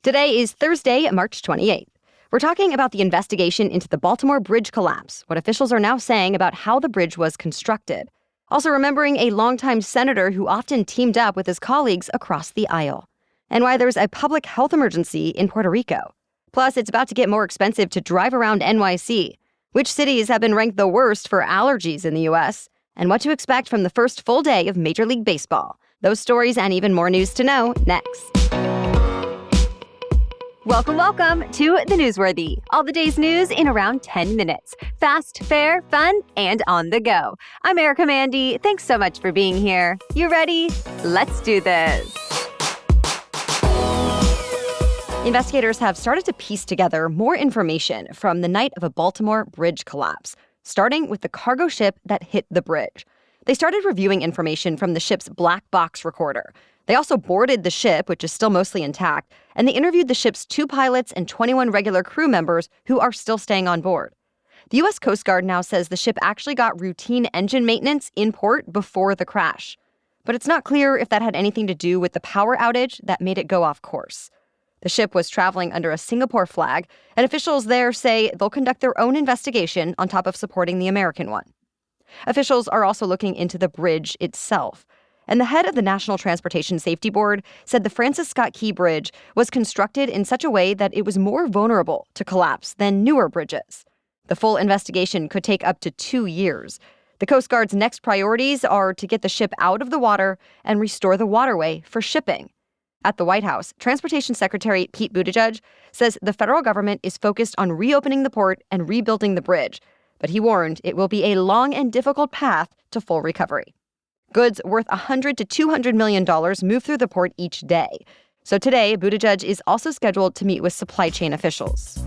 Today is Thursday, March 28th. We're talking about the investigation into the Baltimore bridge collapse, what officials are now saying about how the bridge was constructed. Also remembering a longtime senator who often teamed up with his colleagues across the aisle. And why there's a public health emergency in Puerto Rico. Plus, it's about to get more expensive to drive around NYC. Which cities have been ranked the worst for allergies in the U.S., and what to expect from the first full day of Major League Baseball. Those stories and even more news to know next. Welcome to The Newsworthy. All the day's news in around 10 minutes. Fast, fair, fun, and on the go. I'm Erica Mandy. Thanks so much for being here. You ready? Let's do this. Investigators have started to piece together more information from the night of a Baltimore bridge collapse, starting with the cargo ship that hit the bridge. They started reviewing information from the ship's black box recorder. They also boarded the ship, which is still mostly intact, and they interviewed the ship's 2 pilots and 21 regular crew members who are still staying on board. The U.S. Coast Guard now says the ship actually got routine engine maintenance in port before the crash. But it's not clear if that had anything to do with the power outage that made it go off course. The ship was traveling under a Singapore flag, and officials there say they'll conduct their own investigation on top of supporting the American one. Officials are also looking into the bridge itself. And the head of the National Transportation Safety Board said the Francis Scott Key Bridge was constructed in such a way that it was more vulnerable to collapse than newer bridges. The full investigation could take up to 2 years. The Coast Guard's next priorities are to get the ship out of the water and restore the waterway for shipping. At the White House, Transportation Secretary Pete Buttigieg says the federal government is focused on reopening the port and rebuilding the bridge, but he warned it will be a long and difficult path to full recovery. Goods worth $100 to $200 million move through the port each day. So today, Buttigieg is also scheduled to meet with supply chain officials.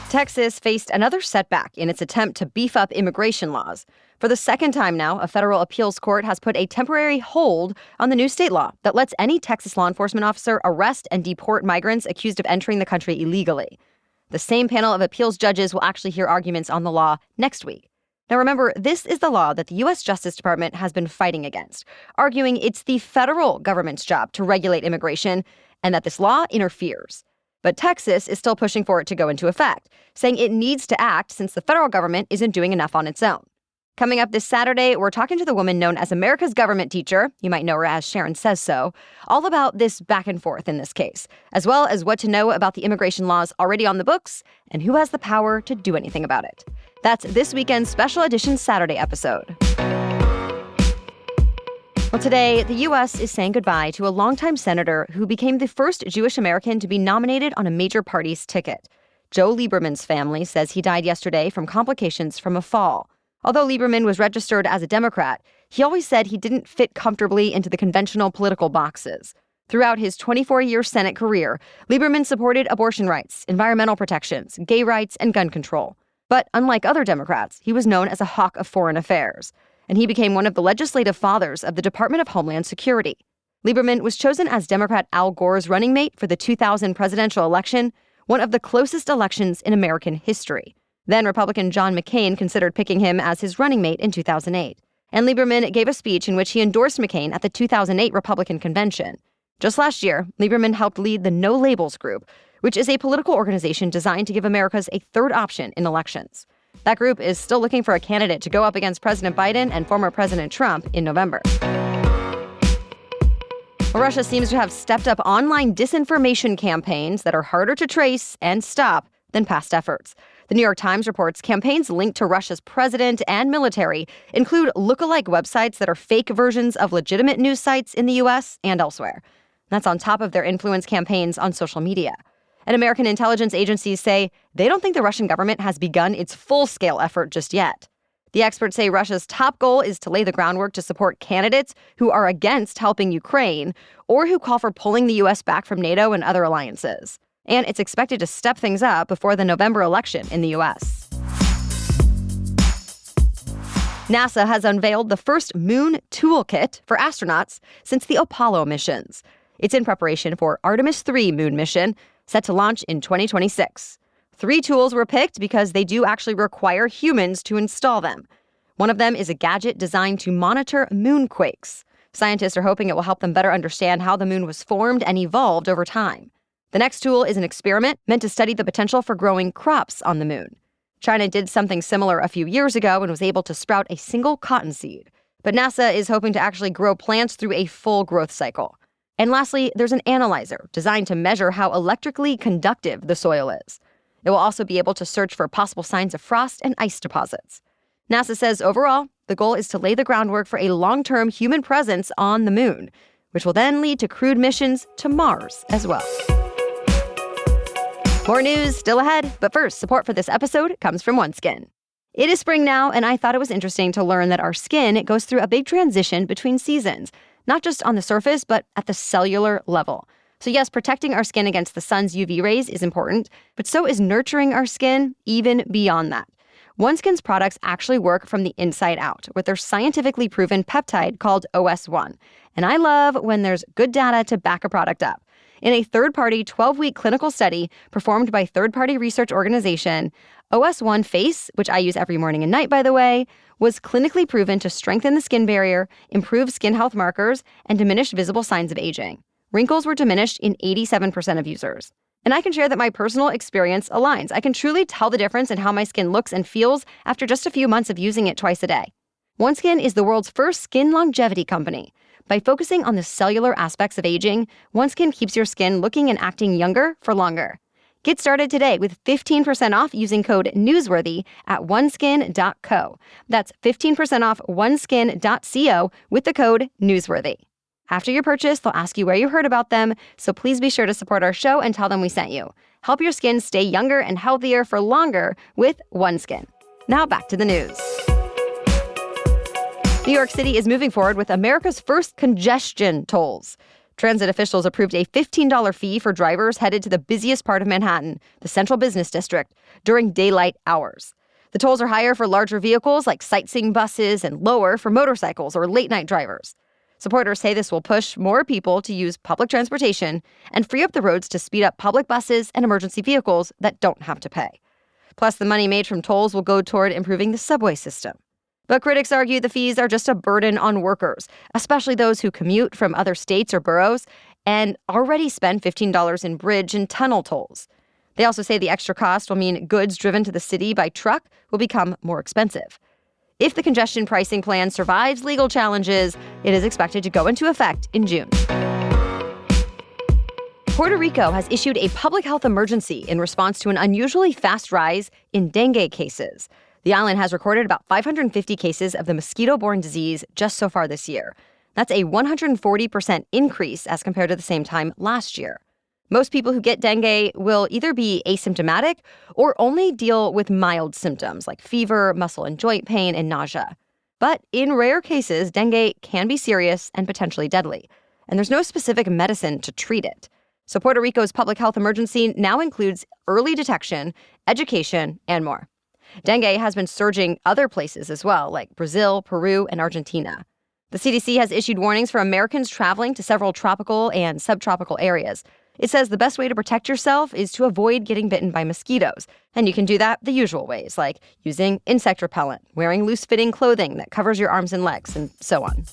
Texas faced another setback in its attempt to beef up immigration laws. For the second time now, a federal appeals court has put a temporary hold on the new state law that lets any Texas law enforcement officer arrest and deport migrants accused of entering the country illegally. The same panel of appeals judges will actually hear arguments on the law next week. Now remember, this is the law that the U.S. Justice Department has been fighting against, arguing it's the federal government's job to regulate immigration and that this law interferes. But Texas is still pushing for it to go into effect, saying it needs to act since the federal government isn't doing enough on its own. Coming up this Saturday, we're talking to the woman known as America's government teacher, you might know her as Sharon Says So, all about this back and forth in this case, as well as what to know about the immigration laws already on the books and who has the power to do anything about it. That's this weekend's special edition Saturday episode. Well, today, the U.S. is saying goodbye to a longtime senator who became the first Jewish American to be nominated on a major party's ticket. Joe Lieberman's family says he died yesterday from complications from a fall. Although Lieberman was registered as a Democrat, he always said he didn't fit comfortably into the conventional political boxes. Throughout his 24-year Senate career, Lieberman supported abortion rights, environmental protections, gay rights, and gun control. But unlike other Democrats, he was known as a hawk of foreign affairs. And he became one of the legislative fathers of the Department of Homeland Security. Lieberman was chosen as Democrat Al Gore's running mate for the 2000 presidential election, one of the closest elections in American history. Then Republican John McCain considered picking him as his running mate in 2008. And Lieberman gave a speech in which he endorsed McCain at the 2008 Republican convention. Just last year, Lieberman helped lead the No Labels Group, which is a political organization designed to give Americans a third option in elections. That group is still looking for a candidate to go up against President Biden and former President Trump in November. Well, Russia seems to have stepped up online disinformation campaigns that are harder to trace and stop than past efforts. The New York Times reports campaigns linked to Russia's president and military include lookalike websites that are fake versions of legitimate news sites in the U.S. and elsewhere. That's on top of their influence campaigns on social media. And American intelligence agencies say they don't think the Russian government has begun its full-scale effort just yet. The experts say Russia's top goal is to lay the groundwork to support candidates who are against helping Ukraine or who call for pulling the U.S. back from NATO and other alliances. And it's expected to step things up before the November election in the U.S. NASA has unveiled the first moon toolkit for astronauts since the Apollo missions. It's in preparation for Artemis 3 moon mission, set to launch in 2026. 3 tools were picked because they do actually require humans to install them. One of them is a gadget designed to monitor moonquakes. Scientists are hoping it will help them better understand how the moon was formed and evolved over time. The next tool is an experiment meant to study the potential for growing crops on the moon. China did something similar a few years ago and was able to sprout a single cotton seed. But NASA is hoping to actually grow plants through a full growth cycle. And lastly, there's an analyzer designed to measure how electrically conductive the soil is. It will also be able to search for possible signs of frost and ice deposits. NASA says overall, the goal is to lay the groundwork for a long-term human presence on the moon, which will then lead to crewed missions to Mars as well. More news still ahead, but first, support for this episode comes from OneSkin. It is spring now, and I thought it was interesting to learn that our skin goes through a big transition between seasons, not just on the surface, but at the cellular level. So yes, protecting our skin against the sun's UV rays is important, but so is nurturing our skin even beyond that. OneSkin's products actually work from the inside out with their scientifically proven peptide called OS1. And I love when there's good data to back a product up. In a third-party 12-week clinical study performed by third-party research organization, OS1 Face, which I use every morning and night, by the way, was clinically proven to strengthen the skin barrier, improve skin health markers, and diminish visible signs of aging. Wrinkles were diminished in 87% of users. And I can share that my personal experience aligns. I can truly tell the difference in how my skin looks and feels after just a few months of using it twice a day. OneSkin is the world's first skin longevity company. By focusing on the cellular aspects of aging, OneSkin keeps your skin looking and acting younger for longer. Get started today with 15% off using code NEWSWORTHY at oneskin.co. That's 15% off oneskin.co with the code NEWSWORTHY. After your purchase, they'll ask you where you heard about them, so please be sure to support our show and tell them we sent you. Help your skin stay younger and healthier for longer with OneSkin. Now back to the news. New York City is moving forward with America's first congestion tolls. Transit officials approved a $15 fee for drivers headed to the busiest part of Manhattan, the Central Business District, during daylight hours. The tolls are higher for larger vehicles like sightseeing buses and lower for motorcycles or late-night drivers. Supporters say this will push more people to use public transportation and free up the roads to speed up public buses and emergency vehicles that don't have to pay. Plus, the money made from tolls will go toward improving the subway system. But critics argue the fees are just a burden on workers, especially those who commute from other states or boroughs and already spend $15 in bridge and tunnel tolls. They also say the extra cost will mean goods driven to the city by truck will become more expensive. If the congestion pricing plan survives legal challenges, it is expected to go into effect in June. Puerto Rico has issued a public health emergency in response to an unusually fast rise in dengue cases. The island has recorded about 550 cases of the mosquito-borne disease just so far this year. That's a 140% increase as compared to the same time last year. Most people who get dengue will either be asymptomatic or only deal with mild symptoms like fever, muscle and joint pain, and nausea. But in rare cases, dengue can be serious and potentially deadly, and there's no specific medicine to treat it. So Puerto Rico's public health emergency now includes early detection, education, and more. Dengue has been surging other places as well, like Brazil, Peru, and Argentina. The CDC has issued warnings for Americans traveling to several tropical and subtropical areas. It says the best way to protect yourself is to avoid getting bitten by mosquitoes. And you can do that the usual ways, like using insect repellent, wearing loose-fitting clothing that covers your arms and legs, and so on.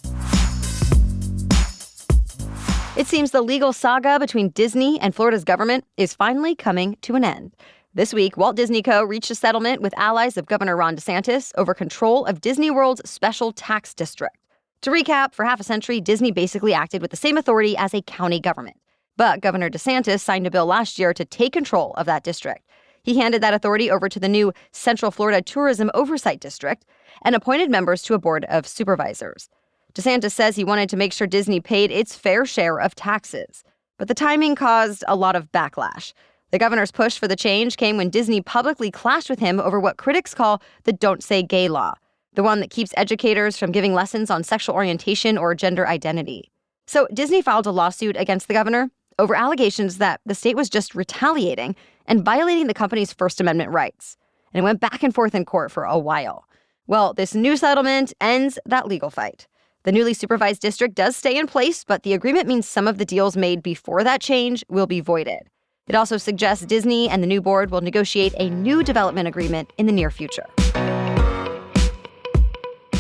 It seems the legal saga between Disney and Florida's government is finally coming to an end. This week, Walt Disney Co. reached a settlement with allies of Governor Ron DeSantis over control of Disney World's special tax district. To recap, for half a century, Disney basically acted with the same authority as a county government. But Governor DeSantis signed a bill last year to take control of that district. He handed that authority over to the new Central Florida Tourism Oversight District and appointed members to a board of supervisors. DeSantis says he wanted to make sure Disney paid its fair share of taxes. But the timing caused a lot of backlash. The governor's push for the change came when Disney publicly clashed with him over what critics call the Don't Say Gay law, the one that keeps educators from giving lessons on sexual orientation or gender identity. So Disney filed a lawsuit against the governor over allegations that the state was just retaliating and violating the company's First Amendment rights. And it went back and forth in court for a while. Well, this new settlement ends that legal fight. The newly supervised district does stay in place, but the agreement means some of the deals made before that change will be voided. It also suggests Disney and the new board will negotiate a new development agreement in the near future.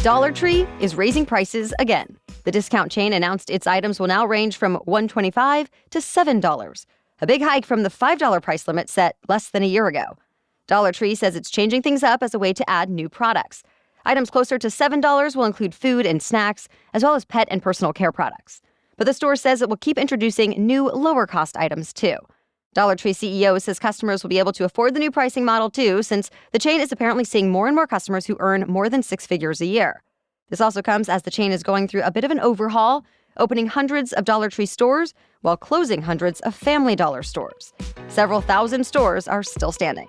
Dollar Tree is raising prices again. The discount chain announced its items will now range from $1.25 to $7, a big hike from the $5 price limit set less than a year ago. Dollar Tree says it's changing things up as a way to add new products. Items closer to $7 will include food and snacks, as well as pet and personal care products. But the store says it will keep introducing new, lower-cost items, too. Dollar Tree CEO says customers will be able to afford the new pricing model, too, since the chain is apparently seeing more and more customers who earn more than 6 figures a year. This also comes as the chain is going through a bit of an overhaul, opening hundreds of Dollar Tree stores while closing hundreds of Family Dollar stores. Several thousand stores are still standing.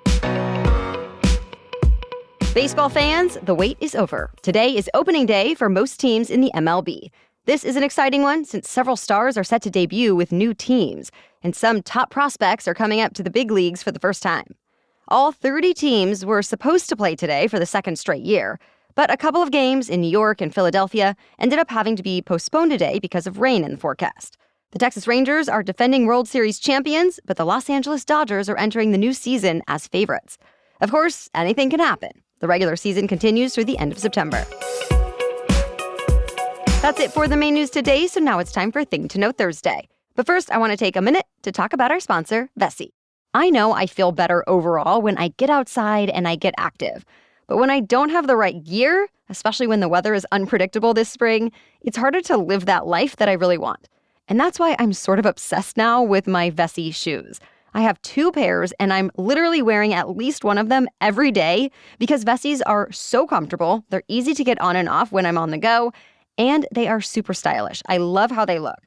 Baseball fans, the wait is over. Today is opening day for most teams in the MLB. This is an exciting one since several stars are set to debut with new teams, and some top prospects are coming up to the big leagues for the first time. All 30 teams were supposed to play today for the second straight year, but a couple of games in New York and Philadelphia ended up having to be postponed today because of rain in the forecast. The Texas Rangers are defending World Series champions, but the Los Angeles Dodgers are entering the new season as favorites. Of course, anything can happen. The regular season continues through the end of September. That's it for the main news today, so now it's time for Thing to Know Thursday. But first, I want to take a minute to talk about our sponsor, Vessi. I know I feel better overall when I get outside and I get active. But when I don't have the right gear, especially when the weather is unpredictable this spring, it's harder to live that life that I really want. And that's why I'm sort of obsessed now with my Vessi shoes. I have 2 pairs, and I'm literally wearing at least one of them every day because Vessis are so comfortable, they're easy to get on and off when I'm on the go, and they are super stylish. I love how they look.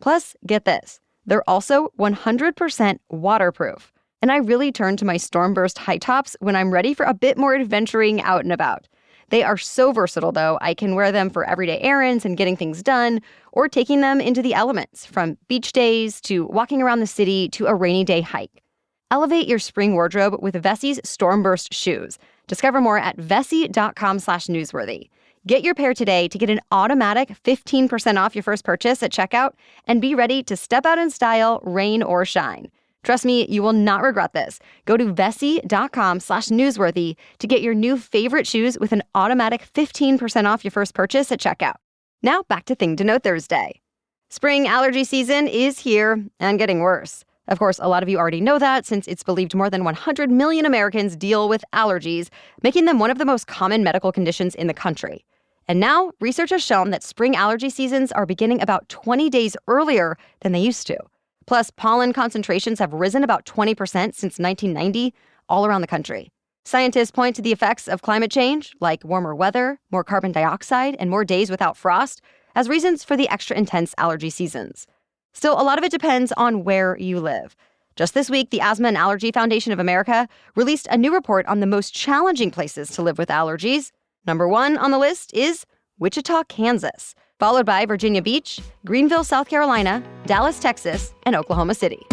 Plus, get this, they're also 100% waterproof. And I really turn to my Stormburst high tops when I'm ready for a bit more adventuring out and about. They are so versatile, though. I can wear them for everyday errands and getting things done, or taking them into the elements, from beach days to walking around the city to a rainy day hike. Elevate your spring wardrobe with Vessi's Stormburst shoes. Discover more at vessi.com/newsworthy. Get your pair today to get an automatic 15% off your first purchase at checkout and be ready to step out in style, rain or shine. Trust me, you will not regret this. Go to vessi.com/newsworthy to get your new favorite shoes with an automatic 15% off your first purchase at checkout. Now back to Thing to Know Thursday. Spring allergy season is here and getting worse. Of course, a lot of you already know that since it's believed more than 100 million Americans deal with allergies, making them one of the most common medical conditions in the country. And now, research has shown that spring allergy seasons are beginning about 20 days earlier than they used to. Plus, pollen concentrations have risen about 20% since 1990 all around the country. Scientists point to the effects of climate change, like warmer weather, more carbon dioxide, and more days without frost, as reasons for the extra intense allergy seasons. Still, a lot of it depends on where you live. Just this week, the Asthma and Allergy Foundation of America released a new report on the most challenging places to live with allergies. Number 1 on the list is Wichita, Kansas, followed by Virginia Beach, Greenville, South Carolina, Dallas, Texas, and Oklahoma City.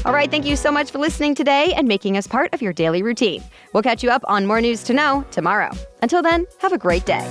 All right, thank you so much for listening today and making us part of your daily routine. We'll catch you up on more news to know tomorrow. Until then, have a great day.